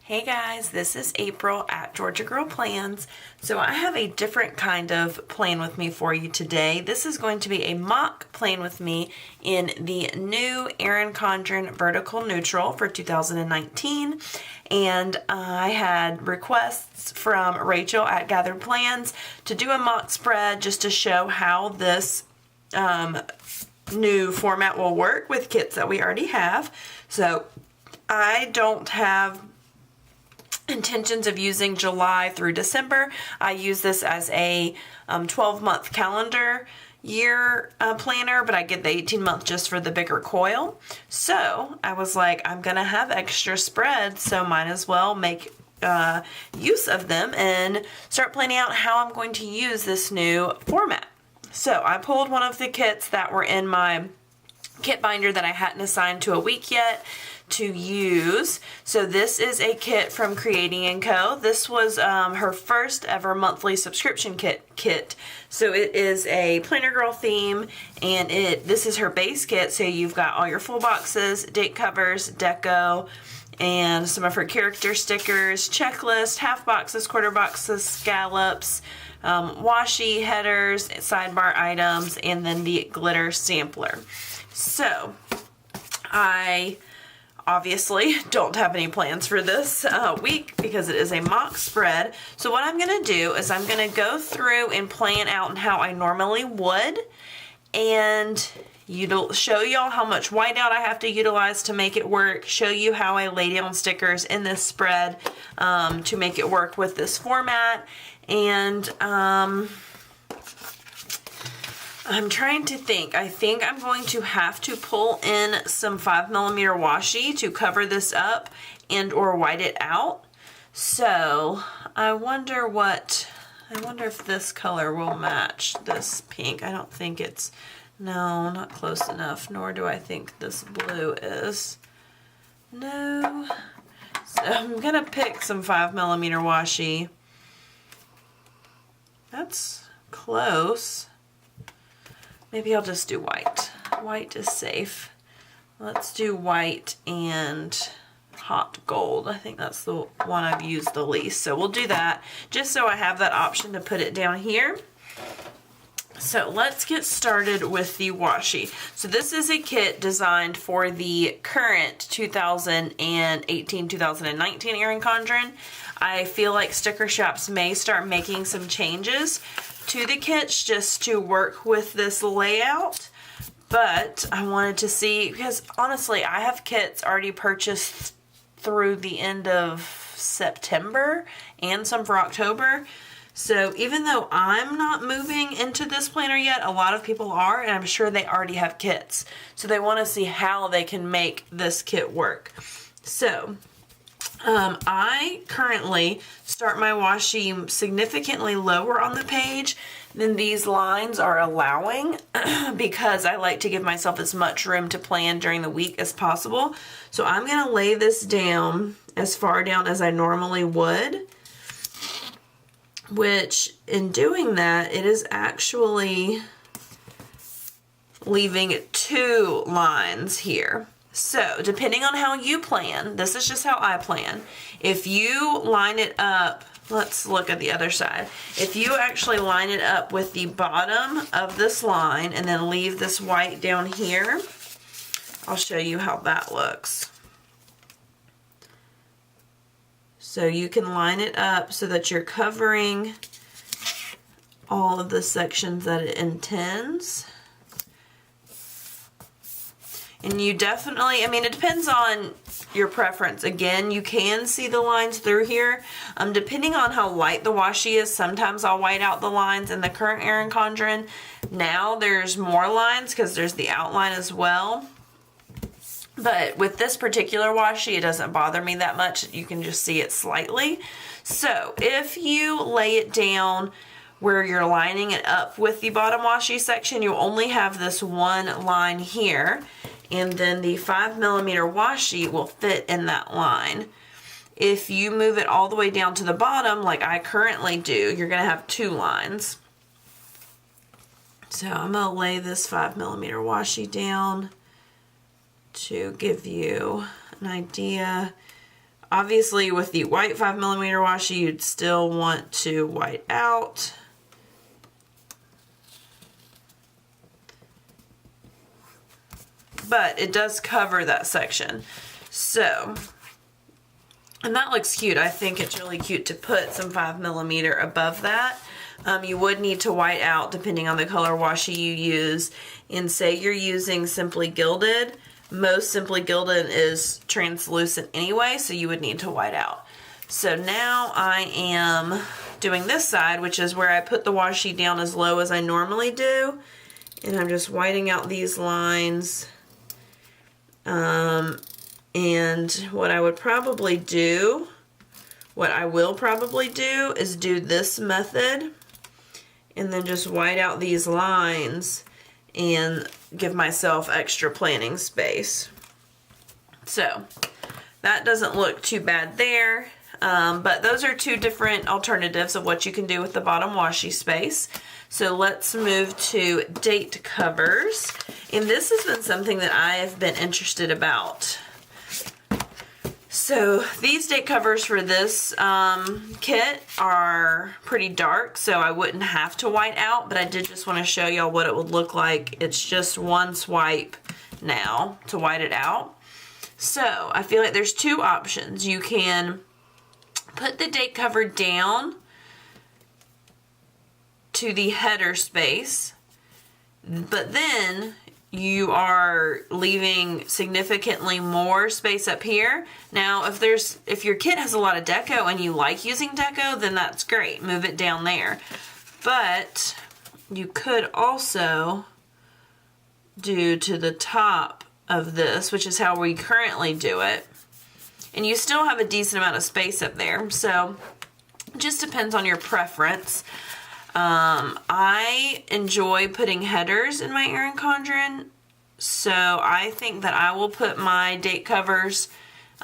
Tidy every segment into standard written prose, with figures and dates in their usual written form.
Hey guys, this is April at Georgia Girl Plans. So I have a different kind of plan with me for you today. This is going to be a mock plan with me in the new Erin Condren Vertical Neutral for 2019. And I had requests from Rachel at Gathered Plans to do a mock spread just to show how this new format will work with kits that we already have. So I don't have intentions of using July through December. I use this as a 12-month calendar year planner, but I get the 18-month just for the bigger coil. So I was like, I'm gonna have extra spreads, so might as well make use of them and start planning out how I'm going to use this new format. So I pulled one of the kits that were in my kit binder that I hadn't assigned to a week yet to use. So this is a kit from Creating & Co. This was her first ever monthly subscription kit. So it is a Planner Girl theme, and this is her base kit. So you've got all your full boxes, date covers, deco, and some of her character stickers, checklist, half boxes, quarter boxes, scallops, washi, headers, sidebar items, and then the glitter sampler. So I obviously don't have any plans for this week because it is a mock spread. So what I'm going to do is I'm going to go through and plan out how I normally would, and show y'all how much whiteout I have to utilize to make it work, show you how I lay down stickers in this spread to make it work with this format, and I'm trying to think. I think I'm going to have to pull in some 5mm washi to cover this up and or white it out. So I wonder if this color will match this pink. I don't think it's, no, not close enough, nor do I think this blue is. No. So I'm gonna pick some 5mm washi. That's close. Maybe I'll just do white. White is safe. Let's do white and hot gold. I think that's the one I've used the least. So we'll do that just so I have that option to put it down here. So let's get started with the washi. So this is a kit designed for the current 2018-2019 Erin Condren. I feel like sticker shops may start making some changes to the kits just to work with this layout, but I wanted to see, because honestly I have kits already purchased through the end of September and some for October. So even though I'm not moving into this planner yet, a lot of people are, and I'm sure they already have kits. So they want to see how they can make this kit work. So I currently start my washi significantly lower on the page than these lines are allowing because I like to give myself as much room to plan during the week as possible. So I'm going to lay this down as far down as I normally would, which in doing that, it is actually leaving 2 lines here. So depending on how you plan, this is just how I plan. If you line it up, let's look at the other side. If you actually line it up with the bottom of this line and then leave this white down here, I'll show you how that looks. So you can line it up so that you're covering all of the sections that it intends. And you definitely, I mean, it depends on your preference. Again, you can see the lines through here. Depending on how white the washi is, sometimes I'll white out the lines in the current Erin Condren. Now there's more lines because there's the outline as well. But with this particular washi, it doesn't bother me that much. You can just see it slightly. So if you lay it down where you're lining it up with the bottom washi section, you only have this one line here, and then the 5mm washi will fit in that line. If you move it all the way down to the bottom, like I currently do, you're gonna have 2 lines. So I'm gonna lay this 5mm washi down to give you an idea. Obviously with the white 5mm washi, you'd still want to white out. But it does cover that section. So, and that looks cute. I think it's really cute to put some 5mm above that. You would need to white out depending on the color washi you use. And say you're using Simply Gilded. Most Simply Gilded is translucent anyway, so you would need to white out. So now I am doing this side, which is where I put the washi down as low as I normally do. And I'm just whiting out these lines. And what I will probably do is do this method and then just white out these lines and give myself extra planning space. So that doesn't look too bad there, but those are two different alternatives of what you can do with the bottom washi space. So let's move to date covers, and this has been something that I have been interested about. So these date covers for this kit are pretty dark, so I wouldn't have to white out, but I did just want to show y'all what it would look like. It's just one swipe now to white it out. So I feel like there's two options. You can put the date cover down to the header space, but then you are leaving significantly more space up here. Now, if your kit has a lot of deco and you like using deco, then that's great. Move it down there. But you could also do to the top of this, which is how we currently do it. And you still have a decent amount of space up there. So it just depends on your preference. I enjoy putting headers in my Erin Condren, so I think that I will put my date covers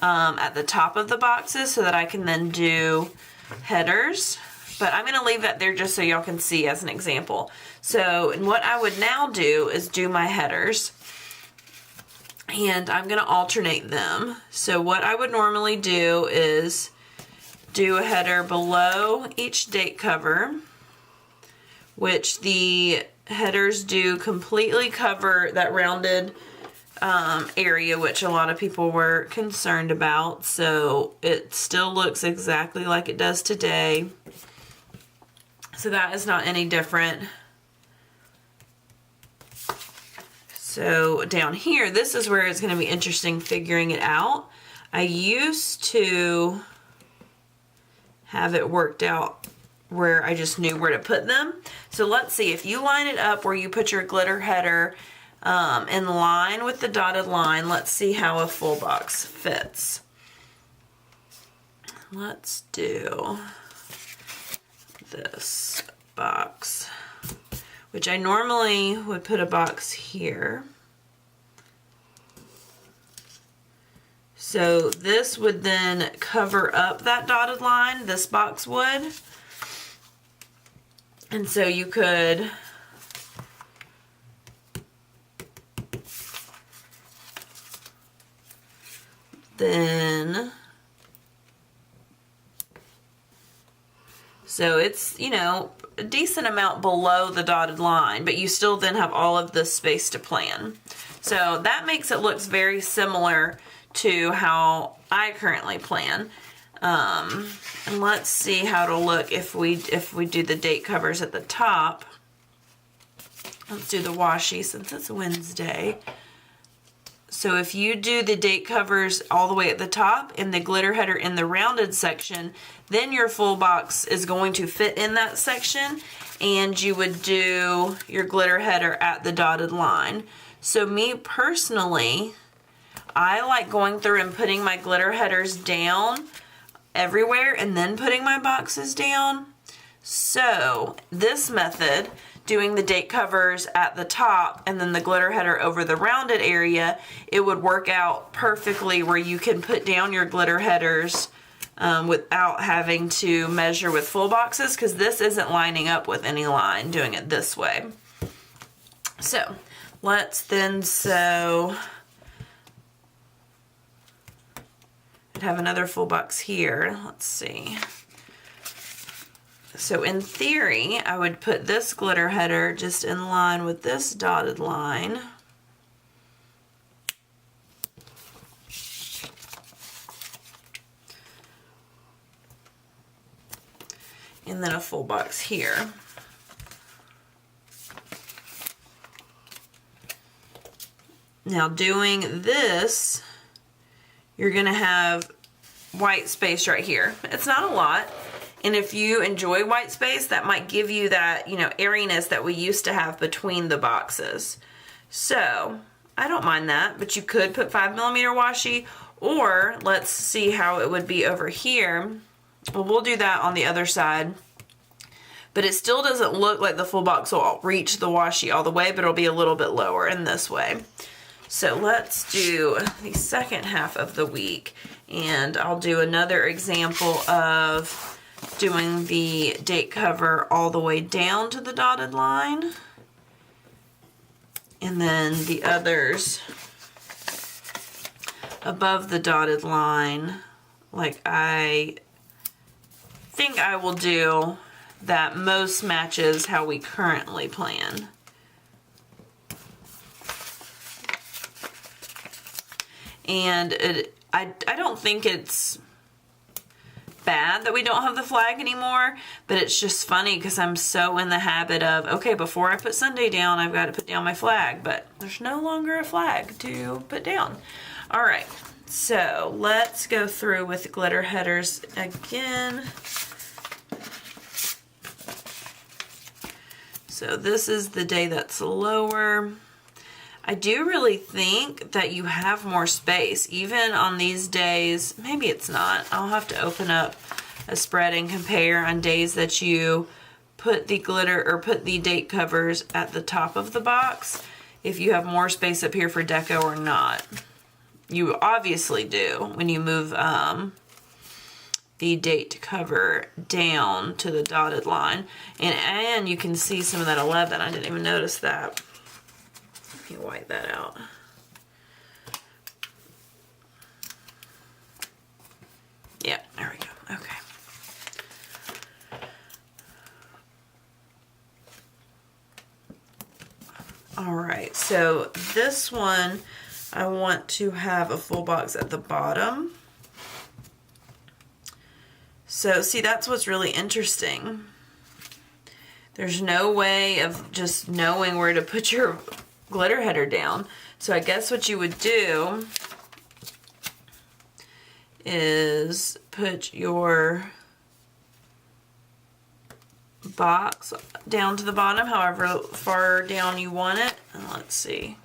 at the top of the boxes so that I can then do headers. But I'm going to leave that there just so y'all can see as an example. So, and what I would now do is do my headers, and I'm going to alternate them. So what I would normally do is do a header below each date cover, which the headers do completely cover that rounded area, which a lot of people were concerned about. So it still looks exactly like it does today. So that is not any different. So down here, this is where it's going to be interesting figuring it out. I used to have it worked out where I just knew where to put them. So let's see, if you line it up where you put your glitter header in line with the dotted line, let's see how a full box fits. Let's do this box, which I normally would put a box here. So this would then cover up that dotted line, this box would. And so you could then, so it's, you know, a decent amount below the dotted line, but you still then have all of this space to plan. So that makes it look very similar to how I currently plan. And let's see how it'll look if we do the date covers at the top. Let's do the washi since it's Wednesday. So if you do the date covers all the way at the top and the glitter header in the rounded section, then your full box is going to fit in that section, and you would do your glitter header at the dotted line. So me personally, I like going through and putting my glitter headers down everywhere and then putting my boxes down. So this method, doing the date covers at the top and then the glitter header over the rounded area, it would work out perfectly where you can put down your glitter headers without having to measure with full boxes, because this isn't lining up with any line doing it this way. So let's then sew I'd have another full box here. Let's see. So in theory, I would put this glitter header just in line with this dotted line. And then a full box here. Now doing this, you're gonna have white space right here. It's not a lot. And if you enjoy white space, that might give you that, you know, airiness that we used to have between the boxes. So I don't mind that, but you could put 5mm washi, or let's see how it would be over here. Well, we'll do that on the other side. But it still doesn't look like the full box will reach the washi all the way, but it'll be a little bit lower in this way. So let's do the second half of the week, and I'll do another example of doing the date cover all the way down to the dotted line, and then the others above the dotted line, like I think I will do, that most matches how we currently plan. And I don't think it's bad that we don't have the flag anymore, but it's just funny because I'm so in the habit of, okay, before I put Sunday down, I've got to put down my flag, but there's no longer a flag to put down. All right, so let's go through with glitter headers again. So this is the day that's lower. I do really think that you have more space, even on these days. Maybe it's not. I'll have to open up a spread and compare on days that you put the glitter or put the date covers at the top of the box, if you have more space up here for deco or not. You obviously do when you move the date cover down to the dotted line. And you can see some of that 11. I didn't even notice that. Let me wipe that out. Yeah, there we go. Okay. All right, so this one, I want to have a full box at the bottom. So see, that's what's really interesting. There's no way of just knowing where to put your glitter header down. So I guess what you would do is put your box down to the bottom, however far down you want it. And let's see.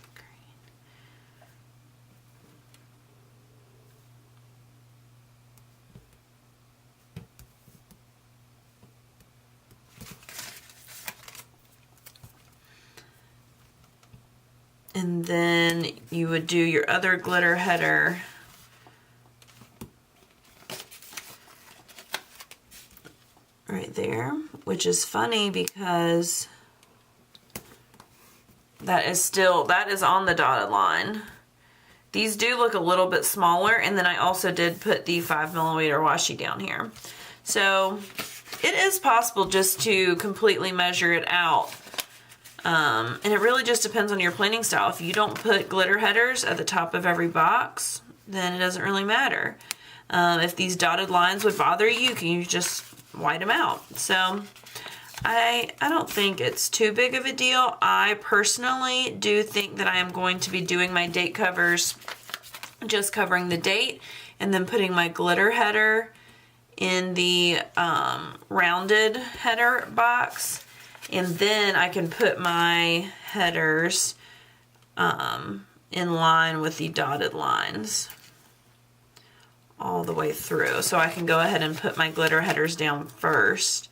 And then you would do your other glitter header right there, which is funny because that is on the dotted line. These do look a little bit smaller, and then I also did put the 5mm washi down here. So it is possible just to completely measure it out. And it really just depends on your planning style. If you don't put glitter headers at the top of every box, then it doesn't really matter. If these dotted lines would bother you, can you just white them out? So I don't think it's too big of a deal. I personally do think that I am going to be doing my date covers, just covering the date, and then putting my glitter header in the rounded header box. And then I can put my headers in line with the dotted lines all the way through. So I can go ahead and put my glitter headers down first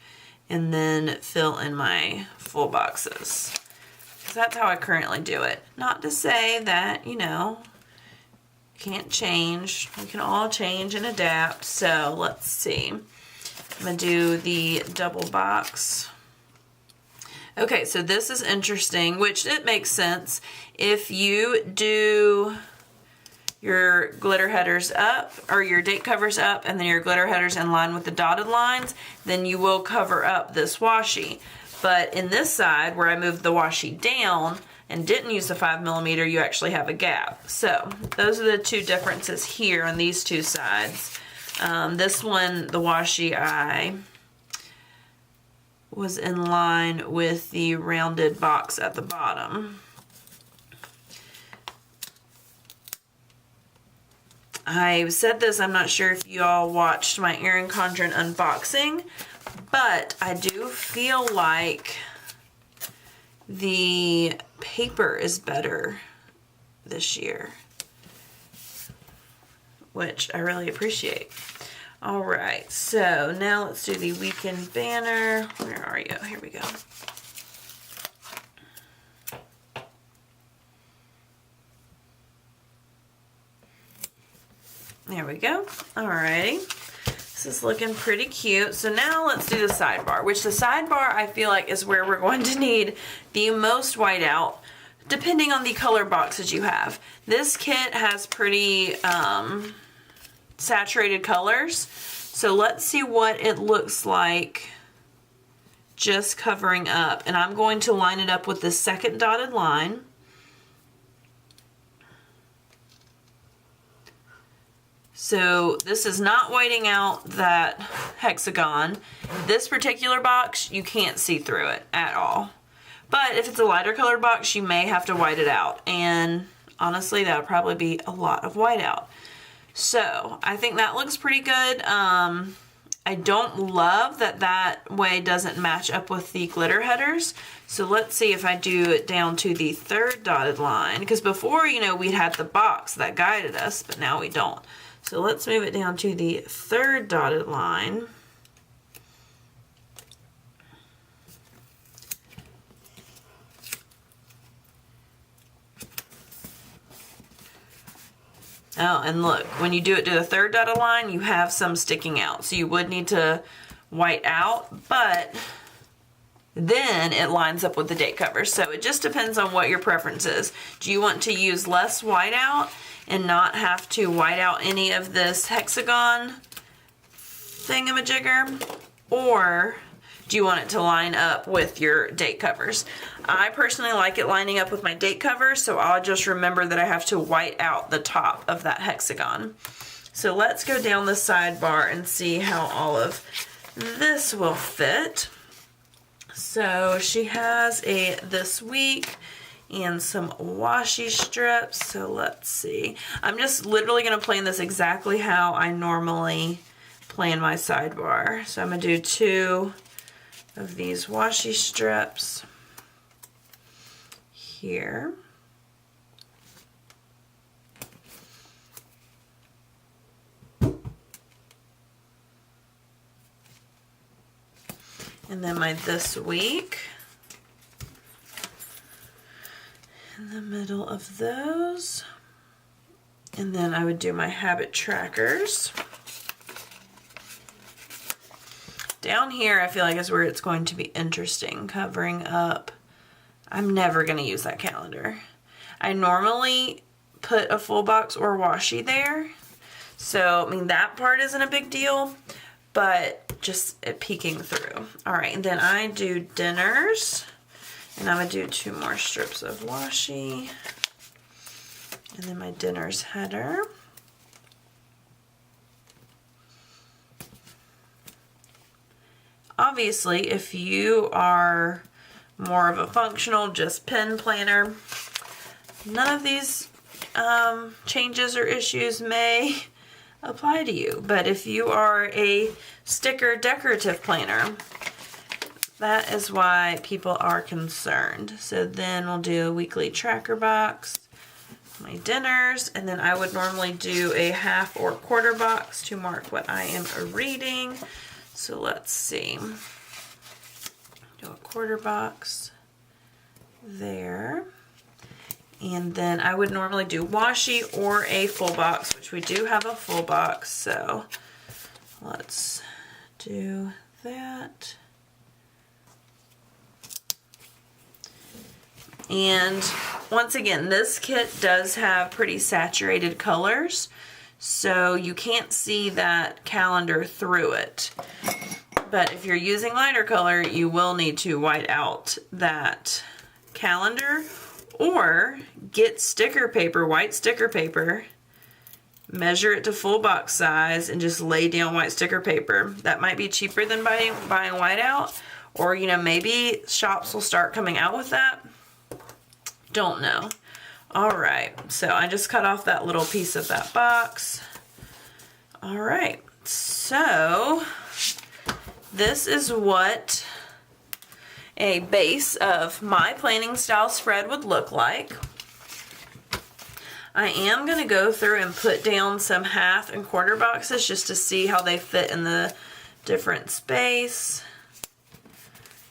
and then fill in my full boxes. Because that's how I currently do it. Not to say that, you know, can't change. We can all change and adapt. So let's see. I'm going to do the double box. Okay, so this is interesting, which it makes sense. If you do your glitter headers up, or your date covers up, and then your glitter headers in line with the dotted lines, then you will cover up this washi. But in this side, where I moved the washi down and didn't use the 5mm, you actually have a gap. So those are the two differences here on these two sides. This one, the washi eye was in line with the rounded box at the bottom. I said this, I'm not sure if you all watched my Erin Condren unboxing, but I do feel like the paper is better this year, which I really appreciate. All right, so now let's do the weekend banner. Where are you? Here we go. There we go. Alrighty. This is looking pretty cute. So now let's do the sidebar, which the sidebar I feel like is where we're going to need the most whiteout, depending on the color boxes you have. This kit has pretty saturated colors. So let's see what it looks like just covering up. And I'm going to line it up with the second dotted line. So this is not whiting out that hexagon. This particular box, you can't see through it at all. But if it's a lighter colored box, you may have to white it out. And honestly, that would probably be a lot of whiteout. So I think that looks pretty good. I don't love that that way doesn't match up with the glitter headers. So let's see if I do it down to the third dotted line. Because before, you know, we had the box that guided us, but now we don't. So let's move it down to the third dotted line. Oh, and look, when you do it to the third dotted line, you have some sticking out. So you would need to white out, but then it lines up with the date cover. So it just depends on what your preference is. Do you want to use less whiteout and not have to white out any of this hexagon thingamajigger? Or do you want it to line up with your date covers? I personally like it lining up with my date covers, so I'll just remember that I have to white out the top of that hexagon. So let's go down the sidebar and see how all of this will fit. So she has a this week and some washi strips. So let's see. I'm just literally going to plan this exactly how I normally plan my sidebar. So I'm going to do 2 of these washi strips here. And then my this week in the middle of those. And then I would do my habit trackers. Down here, I feel like is where it's going to be interesting, covering up. I'm never going to use that calendar. I normally put a full box or washi there. So, I mean, that part isn't a big deal, but just it peeking through. All right, and then I do dinners, and I'm going to do 2 more strips of washi, and then my dinners header. Obviously, if you are more of a functional, just pen planner, none of these changes or issues may apply to you. But if you are a sticker decorative planner, that is why people are concerned. So then we'll do a weekly tracker box, my dinners, and then I would normally do a half or quarter box to mark what I am reading. So let's see. Do a quarter box there. And then I would normally do washi or a full box, which we do have a full box. So let's do that. And once again, this kit does have pretty saturated colors, so you can't see that calendar through it. But if you're using lighter color, you will need to white out that calendar, or get sticker paper, white sticker paper, measure it to full box size, and just lay down white sticker paper. That might be cheaper than buying white out, or maybe shops will start coming out with that. Don't know. All right, so I just cut off that little piece of that box. All right, so this is what a base of my planning style spread would look like. I am going to go through and put down some half and quarter boxes just to see how they fit in the different space.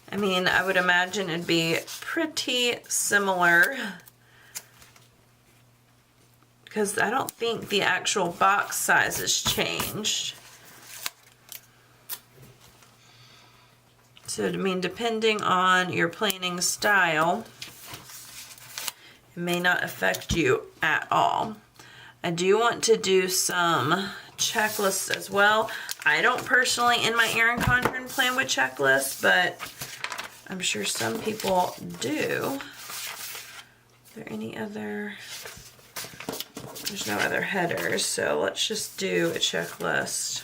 I mean, I would imagine it'd be pretty similar, because I don't think the actual box size has changed. So, I mean, depending on your planning style, it may not affect you at all. I do want to do some checklists as well. I don't personally in my Erin Condren plan with checklists, but I'm sure some people do. Is there any other? There's no other headers, so let's just do a checklist.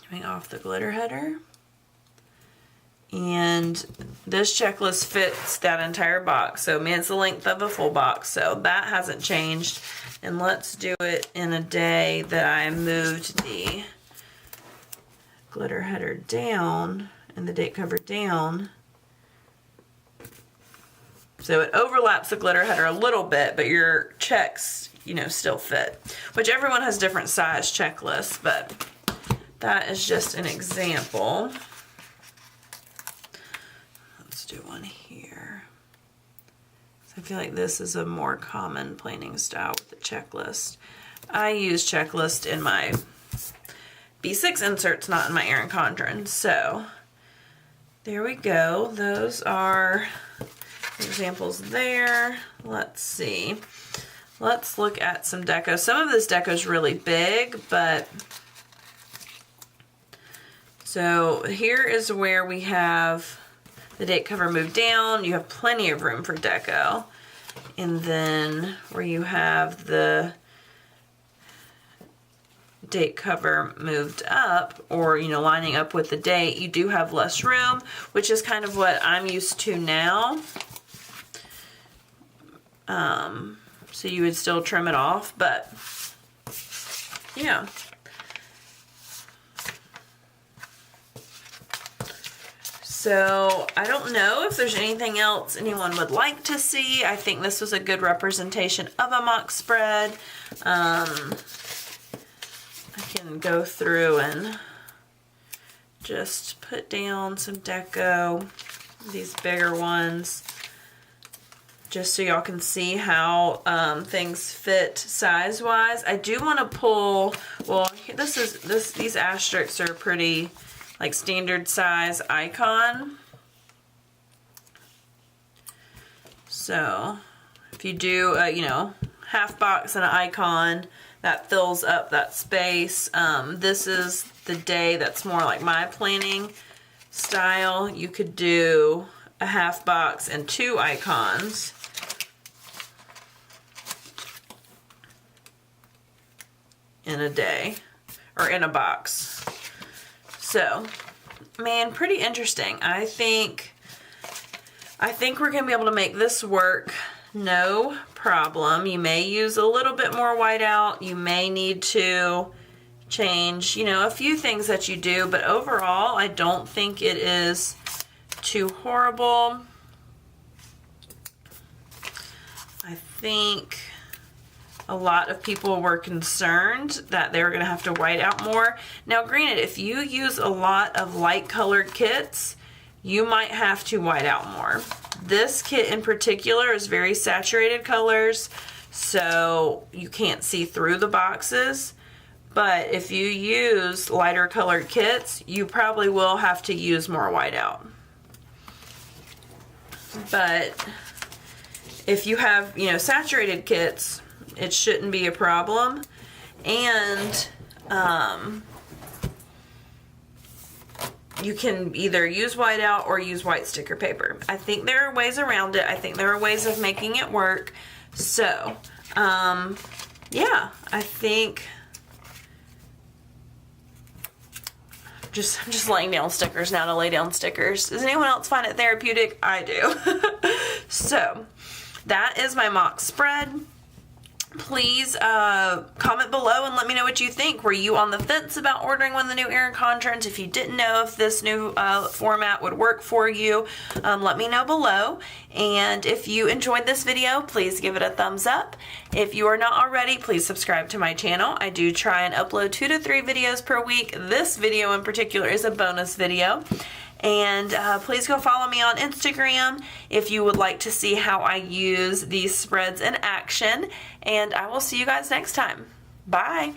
Coming off the glitter header. And this checklist fits that entire box. So, it's the length of a full box, so that hasn't changed. And let's do it in a day that I moved the glitter header down and the date cover down. So it overlaps the glitter header a little bit, but your checks, still fit. Which everyone has different size checklists, but that is just an example. Let's do one here. So I feel like this is a more common planning style with the checklist. I use checklist in my B6 inserts, not in my Erin Condren. So there we go. Those are examples there. Let's see. Let's look at some deco. Some of this deco is really big, but so here is where we have the date cover moved down. You have plenty of room for deco. And then where you have the date cover moved up, or lining up with the date, you do have less room, which is kind of what I'm used to now. So you would still trim it off, but yeah. So I don't know if there's anything else anyone would like to see. I think this was a good representation of a mock spread. I can go through and just put down some deco, these bigger ones, just so y'all can see how things fit size-wise. I do want to pull, well, these asterisks are pretty like standard size icon. So if you do half box and an icon, that fills up that space. This is the day that's more like my planning style. You could do a half box and 2 icons. In a day, or in a box. So, man, pretty interesting. I think we're gonna be able to make this work no problem. You may use a little bit more whiteout. You may need to change, a few things that you do, but overall, I don't think it is too horrible. I think a lot of people were concerned that they were going to have to white out more. Now, granted, if you use a lot of light colored kits, you might have to white out more. This kit in particular is very saturated colors, so you can't see through the boxes. But if you use lighter colored kits, you probably will have to use more whiteout. but if you have, you know, saturated kits, it shouldn't be a problem. And you can either use whiteout or use white sticker paper. I think there are ways around it. I think there are ways of making it work. So, yeah, I think I'm just laying down stickers now to lay down stickers. Does anyone else find it therapeutic? I do. So, that is my mock spread. Please comment below and let me know what you think. Were you on the fence about ordering one of the new Erin Condrens? If you didn't know if this new format would work for you, let me know below. And if you enjoyed this video, please give it a thumbs up. If you are not already, please subscribe to my channel. I do try and upload 2 to 3 videos per week. This video in particular is a bonus video. And please go follow me on Instagram if you would like to see how I use these spreads in action. And I will see you guys next time. Bye.